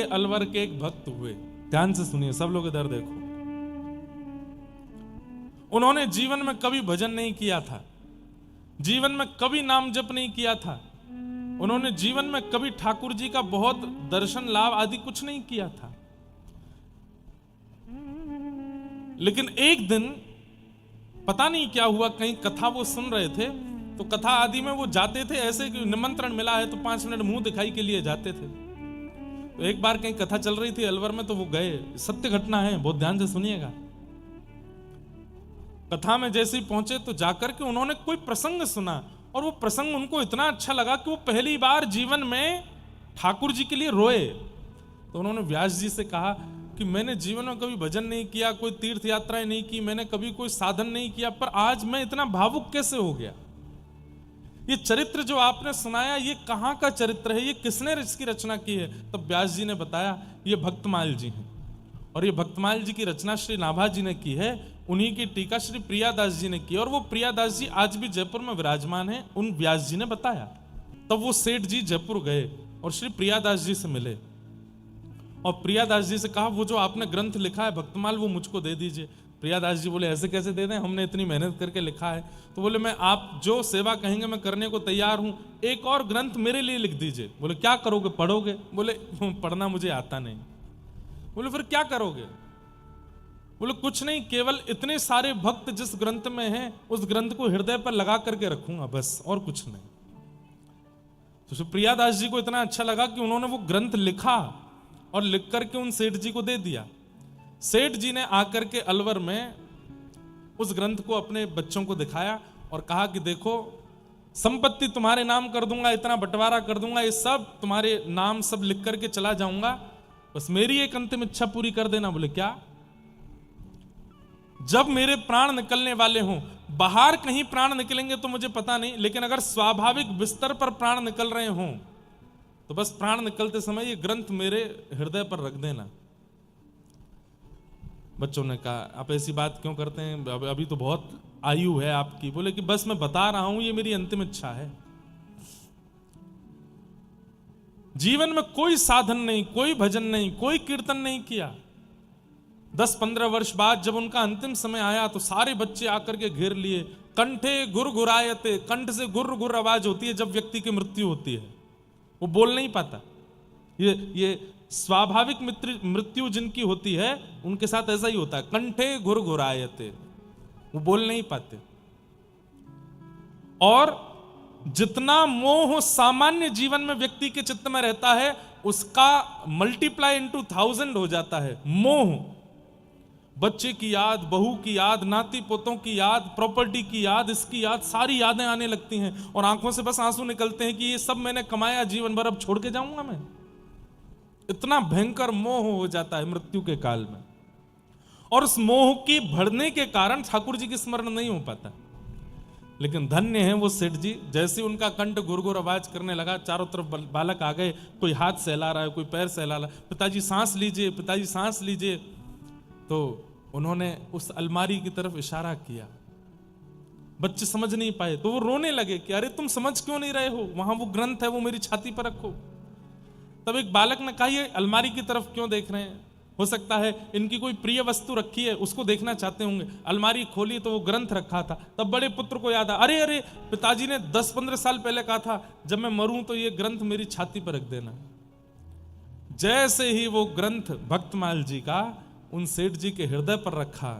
अलवर के एक भक्त हुए। ध्यान से सुनिए सब लोग, इधर देखो। उन्होंने जीवन में कभी भजन नहीं किया था, जीवन में कभी नाम जप नहीं किया था, उन्होंने जीवन में कभी ठाकुर जी का बहुत दर्शन लाभ आदि कुछ नहीं किया था। लेकिन एक दिन पता नहीं क्या हुआ, कहीं कथा वो सुन रहे थे, तो कथा आदि में वो जाते थे, ऐसे कि निमंत्रण मिला है तो 5 मिनट मुंह दिखाई के लिए जाते थे। तो एक बार कहीं कथा चल रही थी अलवर में, तो वो गए। सत्य घटना है, बहुत ध्यान से सुनिएगा। कथा में जैसे ही पहुंचे तो जाकर के उन्होंने कोई प्रसंग सुना, और वो प्रसंग उनको इतना अच्छा लगा कि वो पहली बार जीवन में ठाकुर जी के लिए रोए। तो उन्होंने व्यास जी से कहा कि मैंने जीवन में कभी भजन नहीं किया, कोई तीर्थ यात्राएं नहीं की, मैंने कभी कोई साधन नहीं किया, पर आज मैं इतना भावुक कैसे हो गया। ये चरित्र जो आपने सुनाया, ये कहाँ का चरित्र है, ये किसने इसकी रचना की है? तब व्यास जी ने बताया ये भक्तमाल जी हैं, और ये भक्तमाल जी की रचना श्री नाभा जी ने की है, उन्हीं की टीका श्री प्रियादास जी ने की, और वो प्रियादास जी आज भी जयपुर में विराजमान हैं, उन व्यास जी ने बताया। तब वो सेठ जी जयपुर गए और श्री प्रियादास जी से मिले, और प्रियादास जी से कहा वो जो आपने ग्रंथ लिखा है भक्तमाल, वो मुझको दे दीजिए। प्रियादास जी बोले ऐसे कैसे दे दें, हमने इतनी मेहनत करके लिखा है। तो बोले मैं आप जो सेवा कहेंगे मैं करने को तैयार हूं, एक और ग्रंथ मेरे लिए लिख दीजिए। बोले क्या करोगे, पढ़ोगे? बोले पढ़ना मुझे आता नहीं। बोले फिर क्या करोगे? बोले कुछ नहीं, केवल इतने सारे भक्त जिस ग्रंथ में हैं उस ग्रंथ को हृदय पर लगा करके रखूंगा, बस, और कुछ नहीं। तो प्रियादास जी को इतना अच्छा लगा कि उन्होंने वो ग्रंथ लिखा और लिख करके उन सेठ जी को दे दिया। सेठ जी ने आकर के अलवर में उस ग्रंथ को अपने बच्चों को दिखाया और कहा कि देखो, संपत्ति तुम्हारे नाम कर दूंगा, इतना बंटवारा कर दूंगा, ये सब तुम्हारे नाम सब लिख करके चला जाऊंगा, बस मेरी एक अंतिम इच्छा पूरी कर देना। बोले क्या? जब मेरे प्राण निकलने वाले हों, बाहर कहीं प्राण निकलेंगे तो मुझे पता नहीं, लेकिन अगर स्वाभाविक बिस्तर पर प्राण निकल रहे हों तो बस प्राण निकलते समय ये ग्रंथ मेरे हृदय पर रख देना। बच्चों ने कहा आप ऐसी बात क्यों करते हैं, अभी तो बहुत आयु है आपकी। बोले कि बस मैं बता रहा हूं, ये मेरी अंतिम इच्छा है। जीवन में कोई साधन नहीं, कोई भजन नहीं, कोई कीर्तन नहीं किया। 10-15 वर्ष बाद जब उनका अंतिम समय आया तो सारे बच्चे आकर के घेर लिए। कंठे गुर गुरायते, कंठ से गुर गुर आवाज होती है जब व्यक्ति की मृत्यु होती है, वो बोल नहीं पाता। ये स्वाभाविक मृत्यु जिनकी होती है उनके साथ ऐसा ही होता है, कंठे गुर गुरायते, वो बोल नहीं पाते। और जितना मोह सामान्य जीवन में व्यक्ति के चित्त में रहता है उसका मल्टीप्लाई इनटू 1000 हो जाता है। मोह, बच्चे की याद, बहू की याद, नाती पोतों की याद, प्रॉपर्टी की याद, इसकी याद, सारी यादें आने लगती हैं और आंखों से बस आंसू निकलते हैं कि ये सब मैंने कमाया जीवन भर, अब छोड़ के जाऊंगा मैं। इतना भयंकर मोह हो जाता है मृत्यु के काल में, और उस मोह के बढ़ने के कारण ठाकुर जी की स्मरण नहीं हो पाता। लेकिन धन्य है वो सेठ जी, जैसे उनका कंठ गुरगुर आवाज करने लगा, चारों तरफ बालक आ गए, कोई हाथ सहला रहा है, कोई पैर सहला रहा है, पिताजी सांस लीजिए, पिताजी सांस लीजिए। तो उन्होंने उस अलमारी की तरफ इशारा किया। बच्चे समझ नहीं पाए तो वो रोने लगे कि अरे तुम समझ क्यों नहीं रहे हो, वहां वो ग्रंथ है, वो मेरी छाती पर रखो। तब एक बालक ने कहा ये अलमारी की तरफ क्यों देख रहे हैं, हो सकता है इनकी कोई प्रिय वस्तु रखी है उसको देखना चाहते होंगे। अलमारी खोली तो वो ग्रंथ रखा था। तब बड़े पुत्र को याद आया, अरे अरे पिताजी ने 10-15 साल पहले कहा था जब मैं मरूं तो ये ग्रंथ मेरी छाती पर रख देना। जैसे ही वो ग्रंथ भक्तमाल जी का उन सेठ जी के हृदय पर रखा,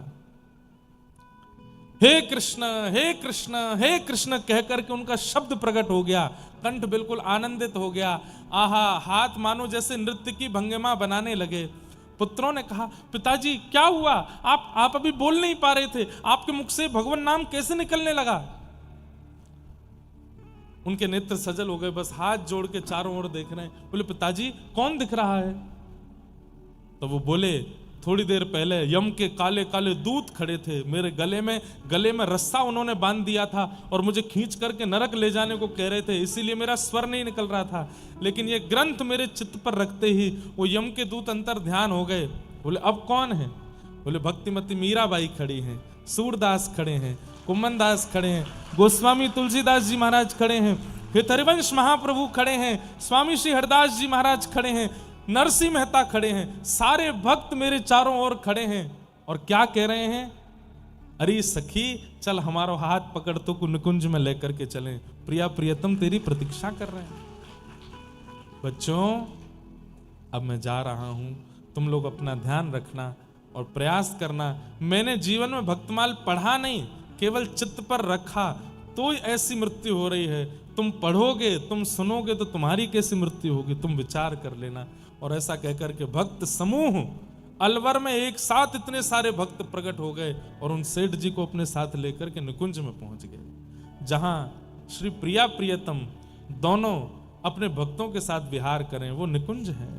हे कृष्ण हे कृष्ण हे कृष्ण कह करके उनका शब्द प्रकट हो गया, कंठ बिल्कुल आनंदित हो गया। आहा, हाथ मानो जैसे नृत्य की भंगिमा बनाने लगे। पुत्रों ने कहा पिताजी क्या हुआ, आप अभी बोल नहीं पा रहे थे, आपके मुख से भगवान नाम कैसे निकलने लगा? उनके नेत्र सजल हो गए, बस हाथ जोड़ के चारों ओर देख रहे हैं। बोले पिताजी कौन दिख रहा है? तो वो बोले थोड़ी देर पहले यम के काले काले दूत खड़े थे, मेरे गले में रस्सा उन्होंने बांध दिया था और मुझे खींच करके नरक ले जाने को कह रहे थे, इसीलिए मेरा स्वर नहीं निकल रहा था। लेकिन ये ग्रंथ मेरे चित्त पर रखते ही वो यम के दूत अंतर ध्यान हो गए। बोले अब कौन है? बोले भक्तिमती मीराबाई खड़ी हैं, सूरदास खड़े हैं, कुम्मन दास खड़े हैं, गोस्वामी तुलसीदास जी महाराज खड़े हैं, फिर हरिवंश महाप्रभु खड़े हैं, स्वामी श्री हरदास जी महाराज खड़े हैं, नरसिंह मेहता खड़े हैं, सारे भक्त मेरे चारों ओर खड़े हैं और क्या कह रहे हैं, अरे सखी चल हमारा हाथ पकड़ तो निकुंज में लेकर के चलें, प्रिया प्रियतम तेरी प्रतीक्षा कर रहे हैं। बच्चों अब मैं जा रहा हूं, तुम लोग अपना ध्यान रखना और प्रयास करना। मैंने जीवन में भक्तमाल पढ़ा नहीं, केवल चित्त पर रखा, तो ऐसी मृत्यु हो रही है। तुम पढ़ोगे, तुम सुनोगे तो तुम्हारी कैसी मृत्यु होगी, तुम विचार कर लेना। और ऐसा कहकर के भक्त समूह अलवर में एक साथ इतने सारे भक्त प्रकट हो गए और उन सेठ जी को अपने साथ लेकर के निकुंज में पहुंच गए, जहां श्री प्रिया प्रियतम दोनों अपने भक्तों के साथ विहार करें, वो निकुंज है।